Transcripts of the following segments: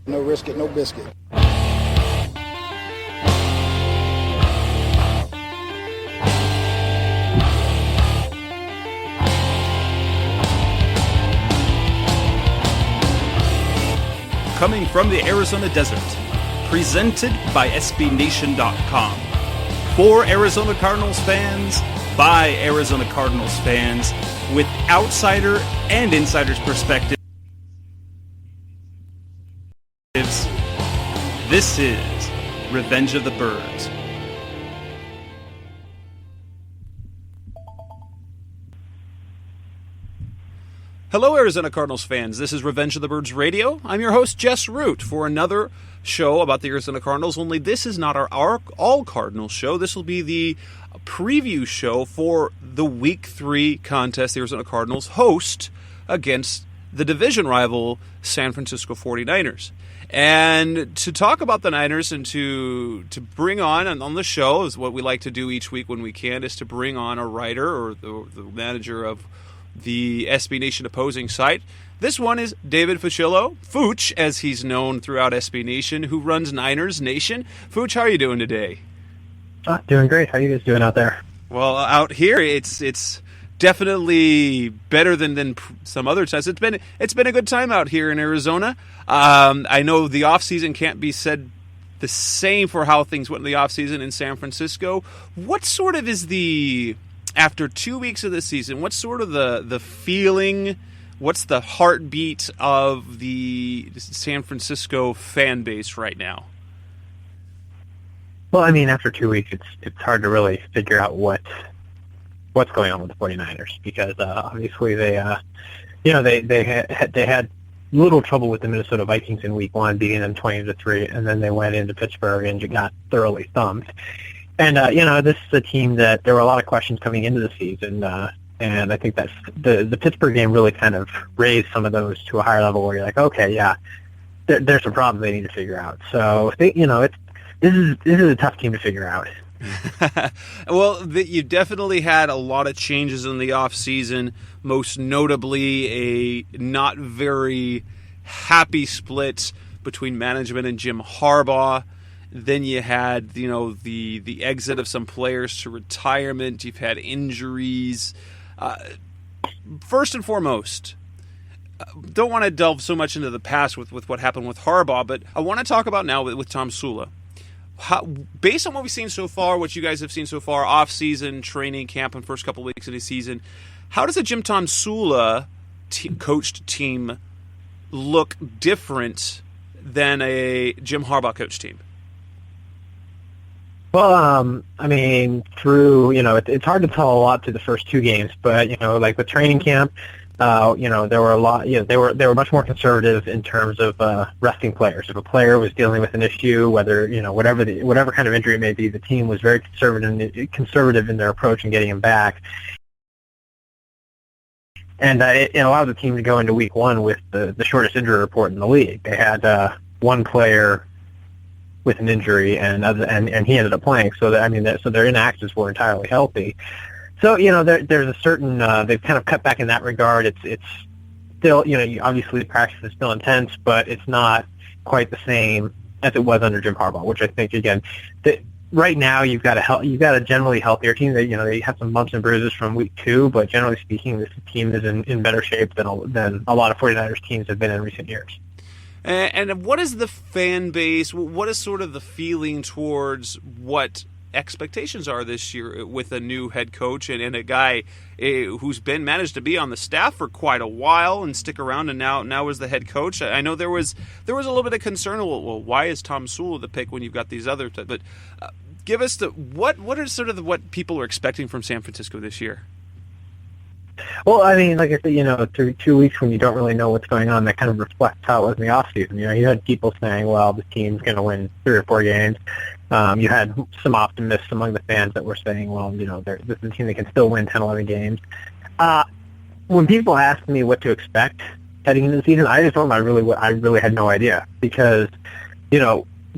No risk it, no biscuit. Coming from the Arizona desert, presented by SBNation.com. For Arizona Cardinals fans, by Arizona Cardinals fans, with outsider and insider's perspectives. This is Revenge of the Birds. Hello, Arizona Cardinals fans. This is Revenge of the Birds Radio. I'm your host, Jess Root, for another show about the Arizona Cardinals, only this is not our all-Cardinals show. This will be the preview show for the Week 3 contest the Arizona Cardinals host against the division rival San Francisco 49ers. And to talk about the Niners and to bring on the show, is what we like to do each week when we can, is to bring on a writer or the manager of the SB Nation opposing site. This one is David Fucillo, Fooch, as he's known throughout SB Nation, who runs Niners Nation. Fooch, how are you doing today? Doing great. How are you guys doing out there? Well, out here, it's definitely better than some other times. It's been a good time out here in Arizona. I know the off season can't be said the same for how things went in the off season in San Francisco. What sort of is after 2 weeks of the season, what's sort of the feeling, what's the heartbeat of the San Francisco fan base right now? Well, I mean, after 2 weeks, it's hard to really figure out what's going on with the 49ers because obviously they had little trouble with the Minnesota Vikings in Week 1, beating them 20-3, and then they went into Pittsburgh and got thoroughly thumped. And, this is a team that there were a lot of questions coming into the season, and I think that's the Pittsburgh game really kind of raised some of those to a higher level where you're like, okay, yeah, there's some problems they need to figure out. So, this is a tough team to figure out. Well, you definitely had a lot of changes in the offseason, most notably a not very happy split between management and Jim Harbaugh. Then you had, the exit of some players to retirement. You've had injuries. First and foremost, don't want to delve so much into the past with what happened with Harbaugh, but I want to talk about now with Tomsula. Based on what we've seen so far, what you guys have seen so far, off-season, training camp, and first couple weeks of the season, how does a Jim Tomsula coached team look different than a Jim Harbaugh coached team? Well, I mean, it's hard to tell a lot through the first 2 games, but, like with training camp, there were a lot, they were much more conservative in terms of resting players. If a player was dealing with an issue, whether, whatever kind of injury it may be, the team was very conservative in their approach in getting him back. And it allowed the team to go into Week 1 with the shortest injury report in the league. They had one player with an injury, and he ended up playing. So their inactives were entirely healthy. So there's a certain they've kind of cut back in that regard. It's still obviously practice is still intense, but it's not quite the same as it was under Jim Harbaugh. Which I think again, that right now you've got a generally healthier team. That they have some bumps and bruises from Week 2, but generally speaking, this team is in better shape than a lot of 49ers teams have been in recent years. And what is the fan base? What is sort of the feeling towards what expectations are this year with a new head coach and a guy who's managed to be on the staff for quite a while and stick around and now is the head coach? I know there was a little bit of concern. Well, why is Tomsula the pick when you've got these other? But give us what are sort of what people are expecting from San Francisco this year? Well, I mean, like I said, through 2 weeks when you don't really know what's going on, that kind of reflects how it was in the offseason. You had people saying, well, this team's going to win 3 or 4 games. You had some optimists among the fans that were saying, well, this is a team that can still win 10, 11 games. When people ask me what to expect heading into the season, I just told them I really had no idea because,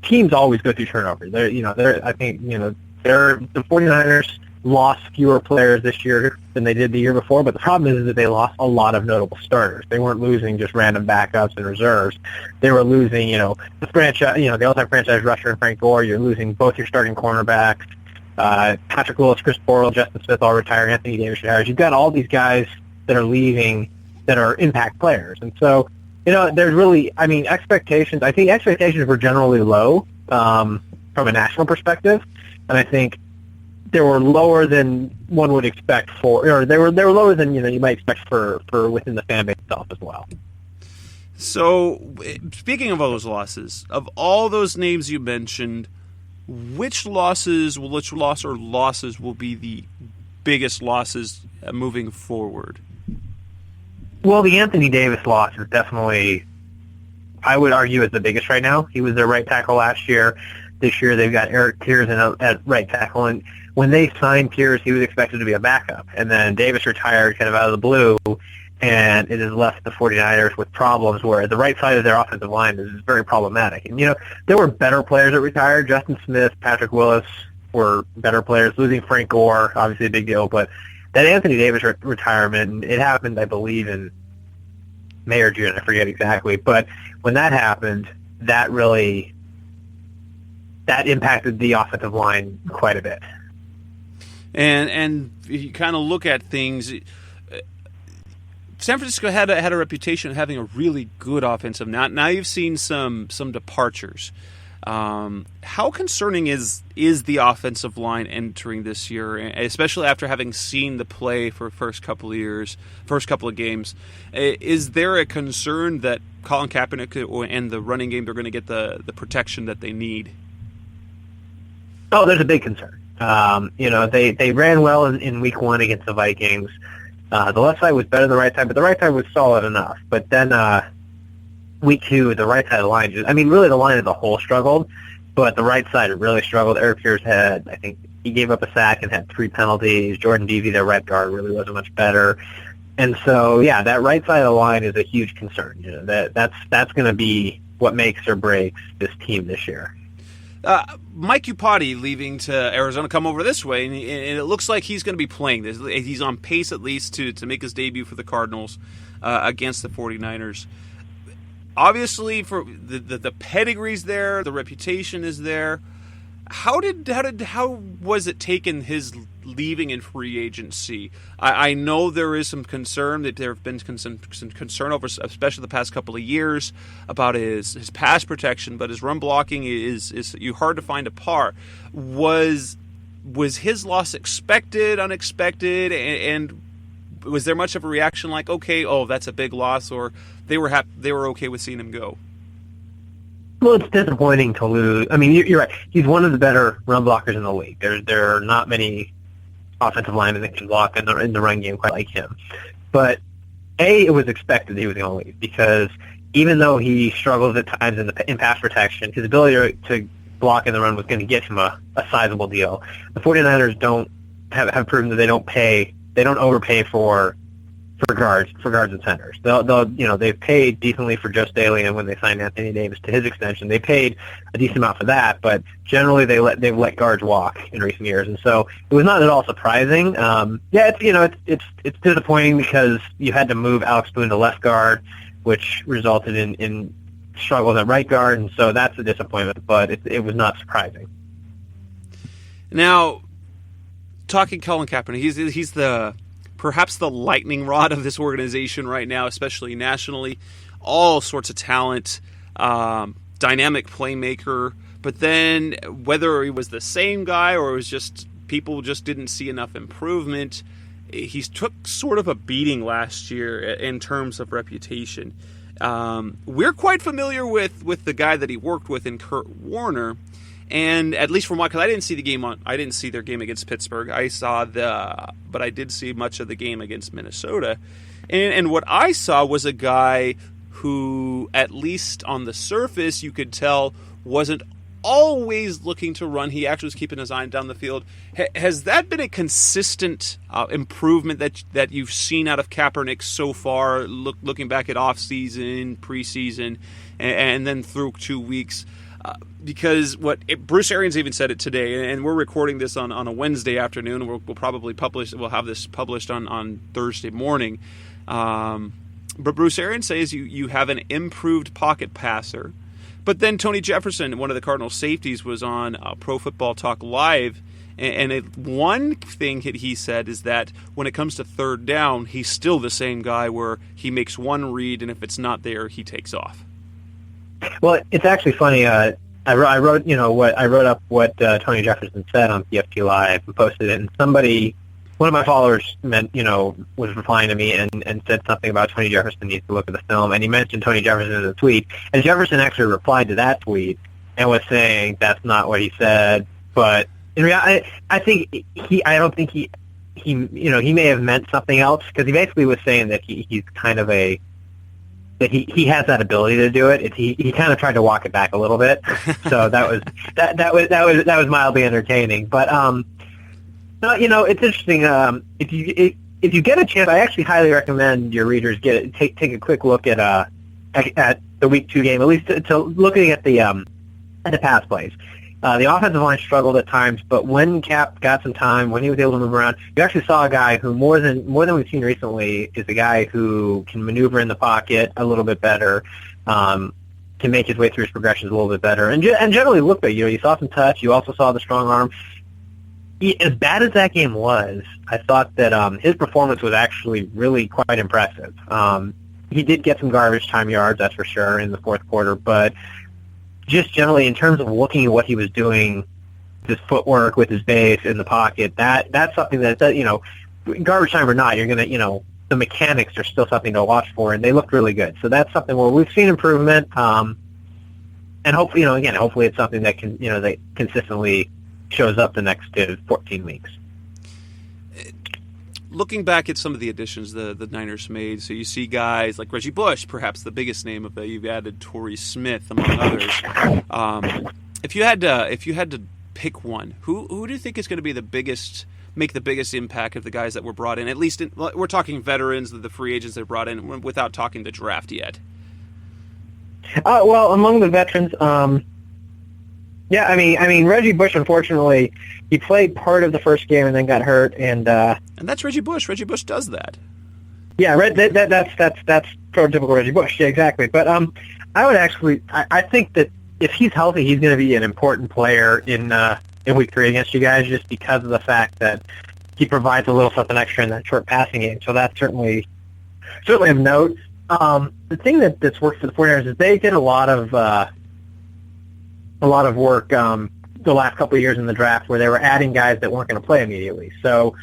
teams always go through turnover. I think, the 49ers lost fewer players this year than they did the year before, but the problem is that they lost a lot of notable starters. They weren't losing just random backups and reserves. They were losing, the franchise, the all-time franchise rusher and Frank Gore. You're losing both your starting cornerbacks. Patrick Willis, Chris Borrell, Justin Smith all retire, Anthony Davis retires. You've got all these guys that are leaving that are impact players. And so, there's really, expectations. I think expectations were generally low from a national perspective, and I think they were lower than one would expect or they were lower than you might expect for within the fan base itself as well. So, speaking of all those losses, of all those names you mentioned, which loss or losses will be the biggest losses moving forward? Well, the Anthony Davis loss is definitely, I would argue, is the biggest right now. He was their right tackle last year. This year they've got Eric Pierce at right tackle, and when they signed Pierce, he was expected to be a backup. And then Davis retired kind of out of the blue, and it has left the 49ers with problems where the right side of their offensive line is very problematic. And, there were better players that retired. Justin Smith, Patrick Willis were better players. Losing Frank Gore, obviously a big deal. But that Anthony Davis retirement, it happened, I believe, in May or June. I forget exactly. But when that happened, that impacted the offensive line quite a bit. And you kind of look at things. San Francisco had a reputation of having a really good offensive. Now you've seen some departures. How concerning is the offensive line entering this year, especially after having seen the play for first couple of games? Is there a concern that Colin Kaepernick and the running game, they're going to get the protection that they need? Oh, there's a big concern. They ran well in week 1 against the Vikings. The left side was better than the right side, but the right side was solid enough. But then week 2, the right side of the line really the line as a whole struggled, but the right side really struggled. Eric Pierce I think he gave up a sack and had 3 penalties. Jordan Devey, their right guard, really wasn't much better. And so, that right side of the line is a huge concern. That's going to be what makes or breaks this team this year. Mike Iupati leaving to Arizona, come over this way, and it looks like he's going to be playing this. He's on pace at least to make his debut for the Cardinals against the 49ers. Obviously, for the pedigree's there, the reputation is there. How was it taken, his leaving in free agency? I know there is some concern that there have been some concern over, especially the past couple of years, about his pass protection, but his run blocking is you hard to find a par. Was his loss expected, unexpected, and was there much of a reaction like, okay, that's a big loss, or they were okay with seeing him go? Well, it's disappointing to lose. You're right. He's one of the better run blockers in the league. There are not many offensive linemen that can block in the run game quite like him. But, it was expected that he was going to leave because even though he struggles at times in pass protection, his ability to block in the run was going to get him a sizable deal. The 49ers have proven that they don't overpay for guards and centers. They've paid decently for Joe Staley, and when they signed Anthony Davis to his extension, they paid a decent amount for that. But generally, they've let guards walk in recent years, and so it was not at all surprising. It's disappointing because you had to move Alex Boone to left guard, which resulted in struggles at right guard, and so that's a disappointment. But it was not surprising. Now, talking Colin Kaepernick, he's perhaps the lightning rod of this organization right now, especially nationally. All sorts of talent, dynamic playmaker. But then whether he was the same guy or it was just people just didn't see enough improvement, he took sort of a beating last year in terms of reputation. We're quite familiar with the guy that he worked with in Kurt Warner. And at least from because I didn't see their game against Pittsburgh. But I did see much of the game against Minnesota. And what I saw was a guy who, at least on the surface, you could tell wasn't always looking to run. He actually was keeping his eye down the field. Has that been a consistent improvement that you've seen out of Kaepernick so far, looking back at off-season, preseason, and then through 2 weeks? Because Bruce Arians even said it today, and we're recording this on a Wednesday afternoon. We'll probably we'll have this published on Thursday morning. But Bruce Arians says you have an improved pocket passer. But then Tony Jefferson, one of the Cardinals safeties, was on Pro Football Talk Live, and one thing that he said is that when it comes to third down, he's still the same guy where he makes one read, and if it's not there, he takes off. Well, it's actually funny. I wrote up what Tony Jefferson said on PFT Live and posted it, and one of my followers was replying to me and said something about Tony Jefferson needs to look at the film, and he mentioned Tony Jefferson in a tweet, and Jefferson actually replied to that tweet and was saying that's not what he said, but in reality, I don't think he may have meant something else, because he basically was saying that he's kind of that he has that ability to do it. He kind of tried to walk it back a little bit, so that was mildly entertaining. But no, it's interesting. If you get a chance, I actually highly recommend your readers take a quick look at the Week 2 game, at least to looking at the pass plays. The offensive line struggled at times, but when Cap got some time, when he was able to move around, you actually saw a guy who, more than we've seen recently, is a guy who can maneuver in the pocket a little bit better, can make his way through his progressions a little bit better, and generally look good. You saw some touch. You also saw the strong arm. As bad as that game was, I thought that his performance was actually really quite impressive. He did get some garbage time yards, that's for sure, in the fourth quarter, but just generally in terms of looking at what he was doing, his footwork with his base in the pocket, that's something that, garbage time or not, you're going to, the mechanics are still something to watch for, and they looked really good. So that's something where we've seen improvement, and hopefully, hopefully it's something that that consistently shows up the next 14 weeks. Looking back at some of the additions the Niners made, so you see guys like Reggie Bush, perhaps the biggest name of it. You've added Torrey Smith, among others. If you had to pick one, who do you think is going to be make the biggest impact of the guys that were brought in? At least we're talking veterans, the free agents they brought in, without talking the draft yet. Well, among the veterans, yeah, I mean, Reggie Bush, unfortunately, he played part of the first game and then got hurt, and that's Reggie Bush. Reggie Bush does that. Yeah, that's prototypical Reggie Bush. Yeah, exactly. But I think that if he's healthy, he's going to be an important player in Week 3 against you guys, just because of the fact that he provides a little something extra in that short passing game. So that's certainly of note. The thing that's worked for the 49ers is they did a lot of work the last couple of years in the draft where they were adding guys that weren't going to play immediately. So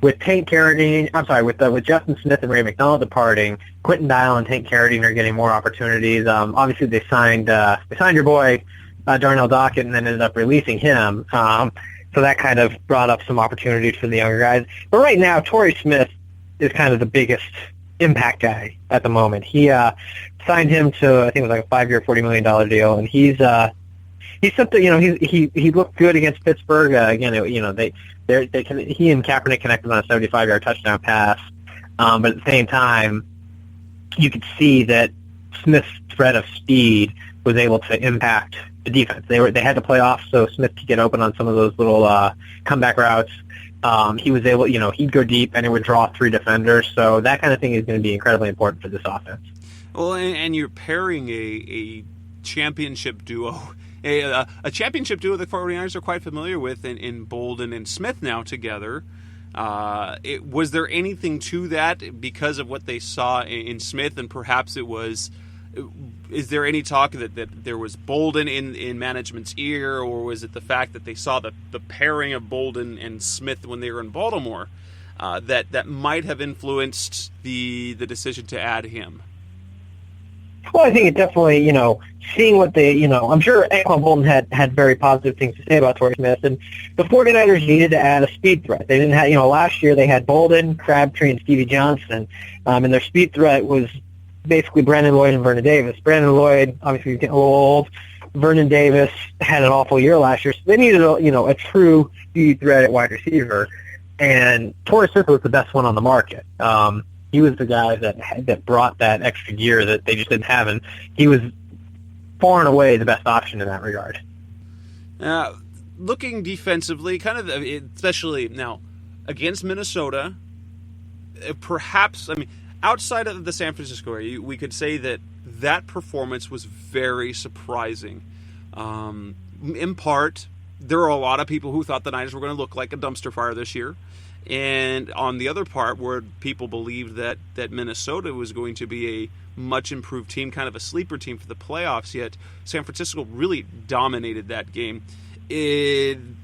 with Tank Carradine, with Justin Smith and Ray McDonald departing, Quentin Dial and Tank Carradine are getting more opportunities. Obviously, they signed your boy Darnell Dockett and then ended up releasing him. So that kind of brought up some opportunities for the younger guys. But right now, Torrey Smith is kind of the biggest impact guy at the moment. He signed him to, I think it was like a 5-year, $40 million deal, and he's something. He looked good against Pittsburgh. Again, he and Kaepernick connected on a 75-yard touchdown pass. But at the same time, you could see that Smith's threat of speed was able to impact the defense. They had to play off so Smith could get open on some of those little comeback routes. He was able, he'd go deep and it would draw 3 defenders. So that kind of thing is going to be incredibly important for this offense. Well, and you're pairing a championship duo. A championship duo the 49ers are quite familiar with in Bolden and Smith now together. Was there anything to that because of what they saw in Smith, and perhaps it was? Is there any talk that there was Bolden in management's ear, or was it the fact that they saw the pairing of Bolden and Smith when they were in Baltimore that might have influenced the decision to add him? Well, I think it definitely, seeing what I'm sure Anquan Bolden had very positive things to say about Torrey Smith, and the 49ers needed to add a speed threat. They didn't have, last year they had Bolden, Crabtree, and Stevie Johnson, and their speed threat was basically Brandon Lloyd and Vernon Davis. Brandon Lloyd, obviously, he's getting a little old. Vernon Davis had an awful year last year, so they needed a true speed threat at wide receiver, and Torrey Smith was the best one on the market. He was the guy that brought that extra gear that they just didn't have, and he was far and away the best option in that regard. Looking defensively, kind of, especially now against Minnesota, perhaps, outside of the San Francisco area, we could say that performance was very surprising. In part, there are a lot of people who thought the Niners were going to look like a dumpster fire this year. And on the other part, where people believed that Minnesota was going to be a much improved team, kind of a sleeper team for the playoffs, yet San Francisco really dominated that game. In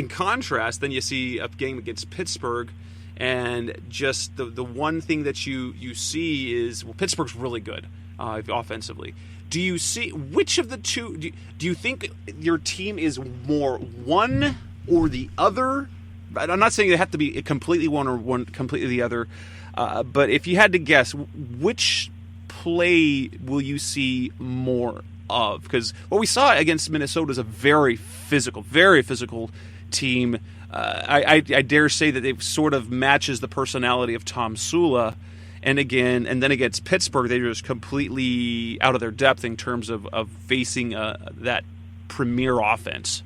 contrast, then you see a game against Pittsburgh, and just the one thing that you see is, well, Pittsburgh's really good offensively. Do you see which of the two? Do you think your team is more one or the other? I'm not saying they have to be completely one or one completely the other, but if you had to guess, which play will you see more of? Because what we saw against Minnesota is a very physical team. I dare say that it sort of matches the personality of Tomsula. And then against Pittsburgh, they're just completely out of their depth in terms of facing that premier offense.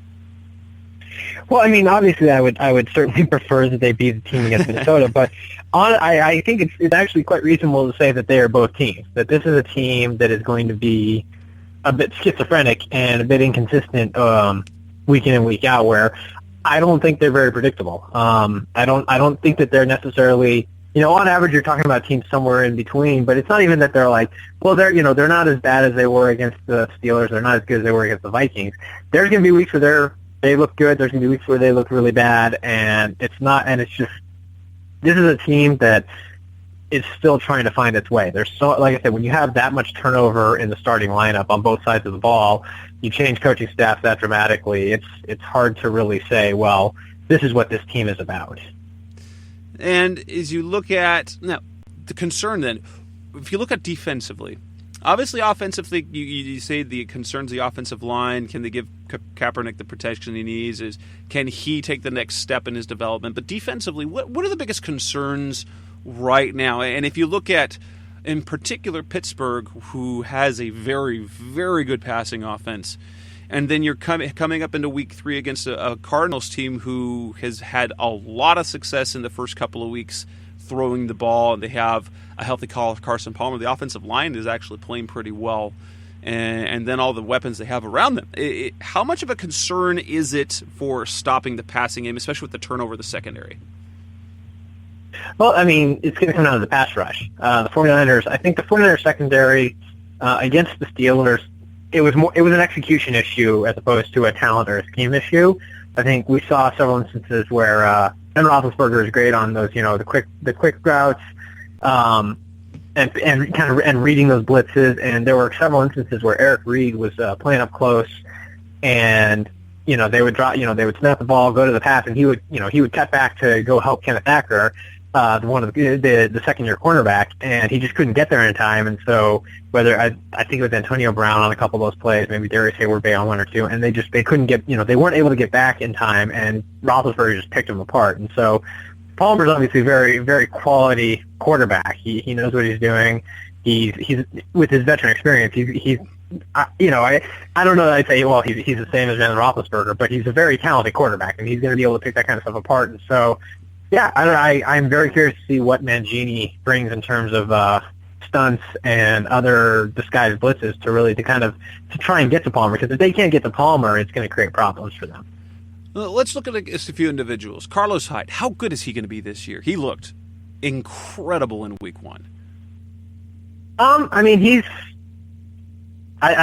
Well, obviously, I would certainly prefer that they beat the team against Minnesota, but I think it's actually quite reasonable to say that they are both teams. That this is a team that is going to be a bit schizophrenic and a bit inconsistent week in and week out. Where I don't think they're very predictable. I don't think that they're necessarily. On average, you're talking about teams somewhere in between, but it's not even that they're like, well, they're not as bad as they were against the Steelers. They're not as good as they were against the Vikings. There's going to be weeks where they look good. There's going to be weeks where they look really bad, and it's just this is a team that is still trying to find its way. There's like I said, when you have that much turnover in the starting lineup on both sides of the ball, you change coaching staff that dramatically. It's hard to really say, well, this is what this team is about. And as you look at now, the concern then, if you look at defensively, obviously offensively, you say the concerns the offensive line. Can they give Kaepernick the protection he needs? Can he take the next step in his development? But defensively, what are the biggest concerns right now? And if you look at, in particular, Pittsburgh, who has a very, very good passing offense, and then you're coming up into Week 3 against a Cardinals team who has had a lot of success in the first couple of weeks throwing the ball, and they have a healthy Carson Palmer. The offensive line is actually playing pretty well, and then all the weapons they have around them. How much of a concern is it for stopping the passing game, especially with the turnover of the secondary? Well, it's going to come down to the pass rush. The 49ers, I think the 49ers secondary against the Steelers, it was an execution issue as opposed to a talent or a scheme issue. I think we saw several instances where Ben Roethlisberger is great on those, the quick routes, and reading those blitzes. And there were several instances where Eric Reed was playing up close, and they would they would snap the ball, go to the pass, and he would cut back to go help Kenneth Acker, the second-year cornerback, and he just couldn't get there in time. And so I think it was Antonio Brown on a couple of those plays, maybe Darius Hayward-Bay on one or two, and they couldn't get, they weren't able to get back in time, and Roethlisberger just picked them apart. And so Palmer's obviously a very, very quality quarterback. He knows what he's doing. He's with his veteran experience, he's I don't know that I'd say, well, he's the same as Ben Roethlisberger, but he's a very talented quarterback, and he's going to be able to pick that kind of stuff apart. And so, yeah, I'm very curious to see what Mangini brings in terms of stunts and other disguised blitzes to try and get to Palmer, because if they can't get to Palmer, it's going to create problems for them. Let's look at just a few individuals. Carlos Hyde, how good is he going to be this year? He looked incredible in Week 1. I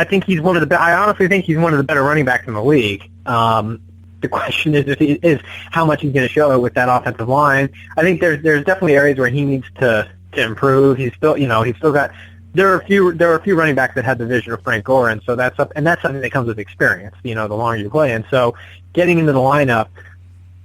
think he's one of the. I honestly think he's one of the better running backs in the league. The question is how much he's going to show with that offensive line. I think there's definitely areas where he needs to improve. He's still got. There are a few running backs that have the vision of Frank Gore, and so that's something that comes with experience. The longer you play, and so getting into the lineup,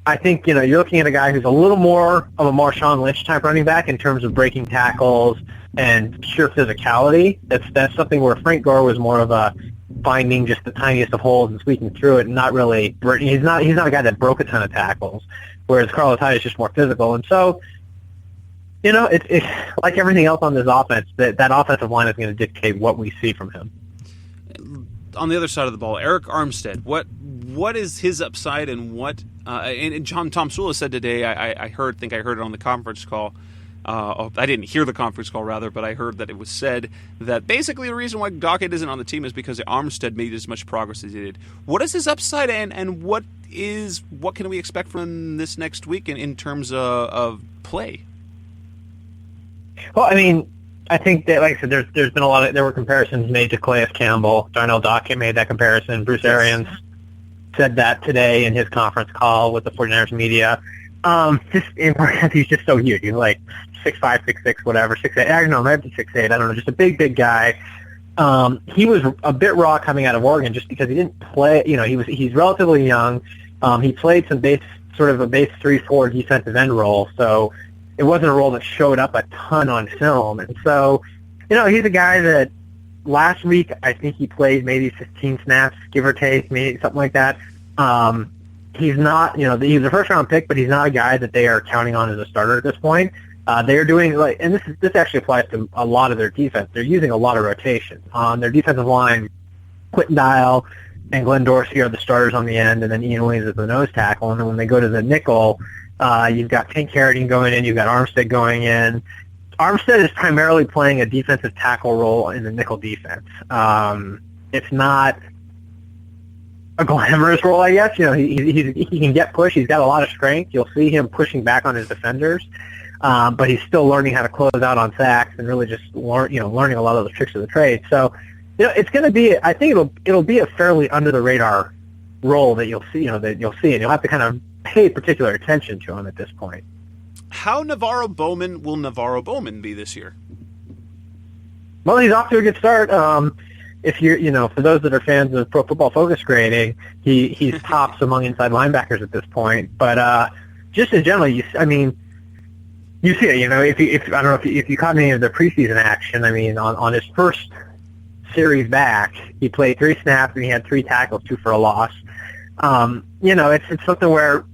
I think you're looking at a guy who's a little more of a Marshawn Lynch type running back in terms of breaking tackles and sheer physicality. That's something where Frank Gore was more of a finding just the tiniest of holes and squeaking through it, and not really. He's not a guy that broke a ton of tackles, whereas Carlos Hyde is just more physical. And so, it's like everything else on this offense. That offensive line is going to dictate what we see from him. on the other side of the ball, Eric Armstead, what is his upside, and what and John Tomsula said today, I heard it on the conference call. I didn't hear the conference call, rather, but I heard that it was said that basically the reason why Dockett isn't on the team is because Armstead made as much progress as he did. What is his upside, and what can we expect from him this next week in terms of play? Well, I mean, I think that, like I said, there's been there were comparisons made to Calais Campbell. Darnell Dockett made that comparison. Bruce Arians said that today in his conference call with the 49ers media. He's just so huge. He's like 6'5", 6'6", whatever, 6'8". I don't know, maybe 6'8". I don't know, just a big guy. He was a bit raw coming out of Oregon just because he didn't play. He's relatively young. He played some base 3-4 defensive end role, so it wasn't a role that showed up a ton on film. And so, he's a guy that last week I think he played maybe 15 snaps, give or take, maybe something like that. He's not, he's a first-round pick, but he's not a guy that they are counting on as a starter at this point. They are doing, and this actually applies to a lot of their defense. They're using a lot of rotation. On their defensive line, Quentin Dial and Glenn Dorsey are the starters on the end, and then Ian Williams is the nose tackle. And then when they go to the nickel, you've got Tank Carradine going in, you've got Armstead going in. Armstead is primarily playing a defensive tackle role in the nickel defense. It's not a glamorous role, I guess. He can get push. He's got a lot of strength. You'll see him pushing back on his defenders, but he's still learning how to close out on sacks and really just learning a lot of the tricks of the trade. So, it's going to be. I think it'll be a fairly under the radar role that you'll see. And you'll have to kind of pay particular attention to him at this point. How Navarro Bowman will Navarro Bowman be this year? Well, he's off to a good start. If you're, for those that are fans of Pro Football Focus grading, he's tops among inside linebackers at this point. But just in general, you see it. If I don't know if you caught any of the preseason action. I mean, on his first series back, he played 3 snaps and he had 3 tackles, 2 for a loss. It's something where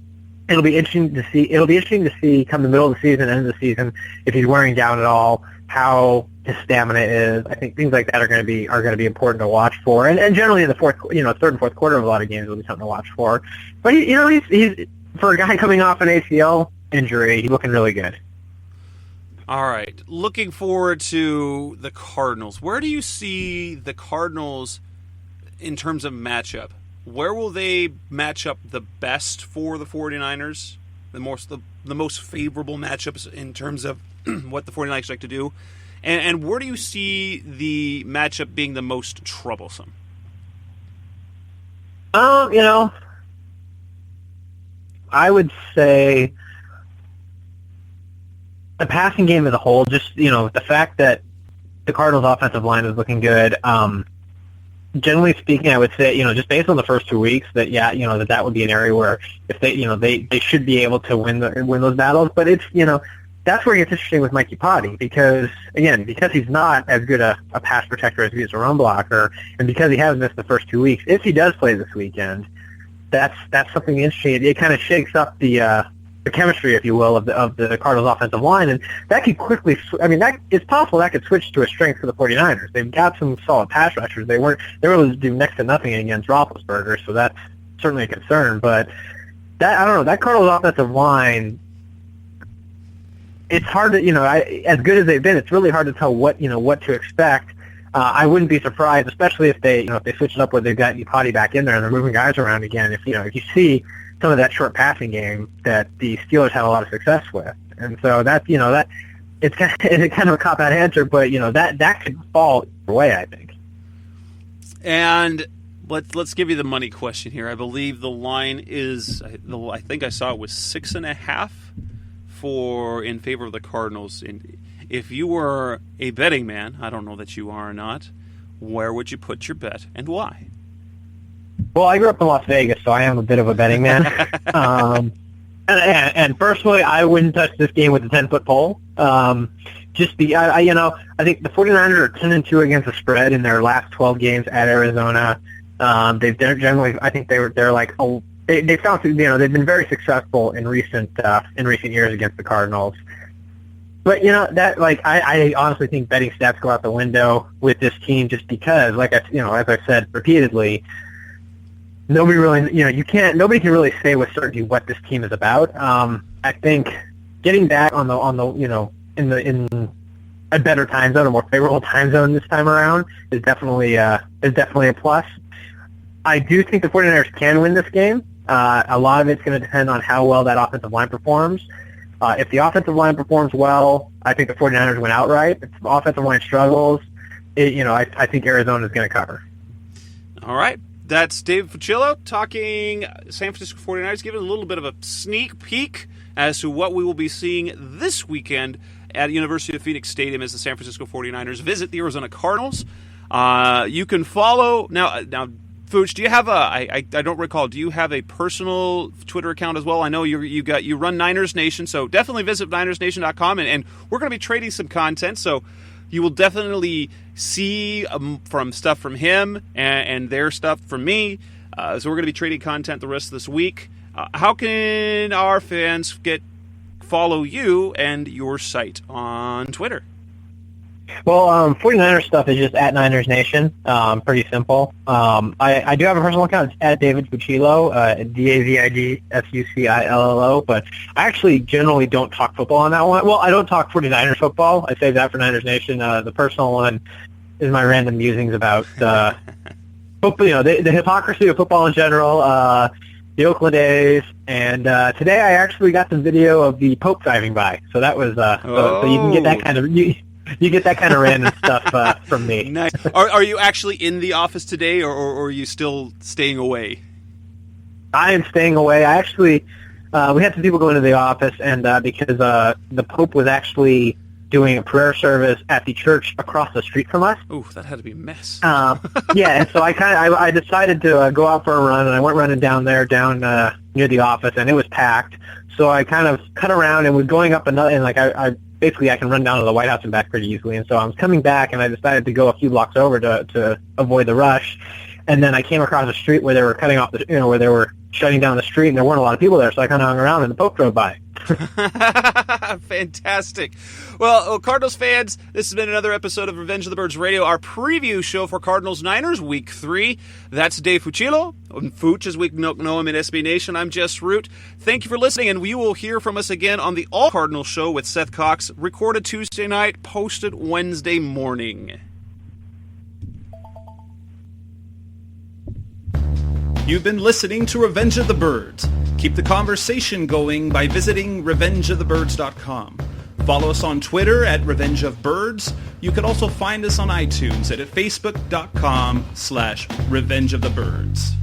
it'll be interesting to see. It'll be interesting to see come the middle of the season, end of the season, if he's wearing down at all, how his stamina is. I think things like that are going to be important to watch for, and generally in the third and fourth quarter of a lot of games will be something to watch for. But he's for a guy coming off an ACL injury, he's looking really good. All right, looking forward to the Cardinals. Where do you see the Cardinals in terms of matchup? Where will they match up the best for the 49ers? The most favorable matchups in terms of what the 49ers like to do? And where do you see the matchup being the most troublesome? I would say the passing game as a whole, just, the fact that the Cardinals' offensive line is looking good. Generally speaking, I would say, just based on the first 2 weeks, that that would be an area where if they should be able to win those battles. But it's, that's where it gets interesting with Mike Iupati because he's not as good a pass protector as he is a run blocker, and because he has missed the first 2 weeks, if he does play this weekend, that's something interesting. It kind of shakes up the chemistry, if you will, of the Cardinals' offensive line, and that could quickly. It's possible that could switch to a strength for the 49ers. They've got some solid pass rushers. They were able to do next to nothing against Roethlisberger, so that's certainly a concern. But I don't know, that Cardinals' offensive line. It's hard to, as good as they've been, it's really hard to tell what to expect. I wouldn't be surprised, especially if they switch it up where they've got Iupati back in there and they're moving guys around again. If you see some of that short passing game that the Steelers had a lot of success with, and so that it's kind of a cop-out answer, but that could fall either way, I think. And let's give you the money question here. I believe the line is, I think I saw it was 6.5. In favor of the Cardinals. And if you were a betting man, I don't know that you are or not, where would you put your bet and why? Well, I grew up in Las Vegas, so I am a bit of a betting man. And personally, I wouldn't touch this game with a 10-foot pole. I think the 49ers are 10-2 against the spread in their last 12 games at Arizona. They're generally, I think they're like They found, they've been very successful in recent years against the Cardinals. But, that, I honestly think betting stats go out the window with this team just because, as I said repeatedly, nobody really, nobody can really say with certainty what this team is about. I think getting back on the, in a better time zone, a more favorable time zone this time around is definitely a plus. I do think the 49ers can win this game. A lot of it's going to depend on how well that offensive line performs. If the offensive line performs well, I think the 49ers win outright. If the offensive line struggles, I think Arizona is going to cover. All right. That's David Fucillo talking San Francisco 49ers, giving a little bit of a sneak peek as to what we will be seeing this weekend at University of Phoenix Stadium as the San Francisco 49ers visit the Arizona Cardinals. You can follow now. Fooch, do you have I don't recall. Do you have a personal Twitter account as well? I know you run Niners Nation, so definitely visit NinersNation.com, and we're going to be trading some content. So you will definitely see from stuff from him and their stuff from me. So we're going to be trading content the rest of this week. How can our fans follow you and your site on Twitter? Well, 49ers stuff is just at Niners Nation. Pretty simple. I do have a personal account. It's at David Fucillo, DavidFucillo, but I actually generally don't talk football on that one. Well, I don't talk 49ers football. I save that for Niners Nation. The personal one is my random musings about football, the hypocrisy of football in general, the Oakland A's, and today I actually got some video of the Pope driving by. So that was so you can get that kind of you get that kind of random stuff from me. Nice. Are you actually in the office today, or are you still staying away? I am staying away. I actually we had some people go into the office, and because the Pope was actually doing a prayer service at the church across the street from us. Ooh, that had to be a mess. Yeah, and so I decided to go out for a run, and I went running down near the office, and it was packed. So I kind of cut around and was going up another, and I basically I can run down to the White House and back pretty easily. And so I was coming back, and I decided to go a few blocks over to avoid the rush. And then I came across a street where they were cutting off where they were shutting down the street, and there weren't a lot of people there. So I kind of hung around, and the Pope drove by. Fantastic. Well, Cardinals fans, this has been another episode of Revenge of the Birds Radio, our preview show for Cardinals-Niners Week 3. That's Dave Fucillo, and Fooch, as we know him in SB Nation. I'm Jess Root. Thank you for listening, and we will hear from us again on the All Cardinals Show with Seth Cox, recorded Tuesday night, posted Wednesday morning. You've been listening to Revenge of the Birds. Keep the conversation going by visiting revengeofthebirds.com. Follow us on Twitter at Revenge of Birds. You can also find us on iTunes at facebook.com/Revenge of the Birds.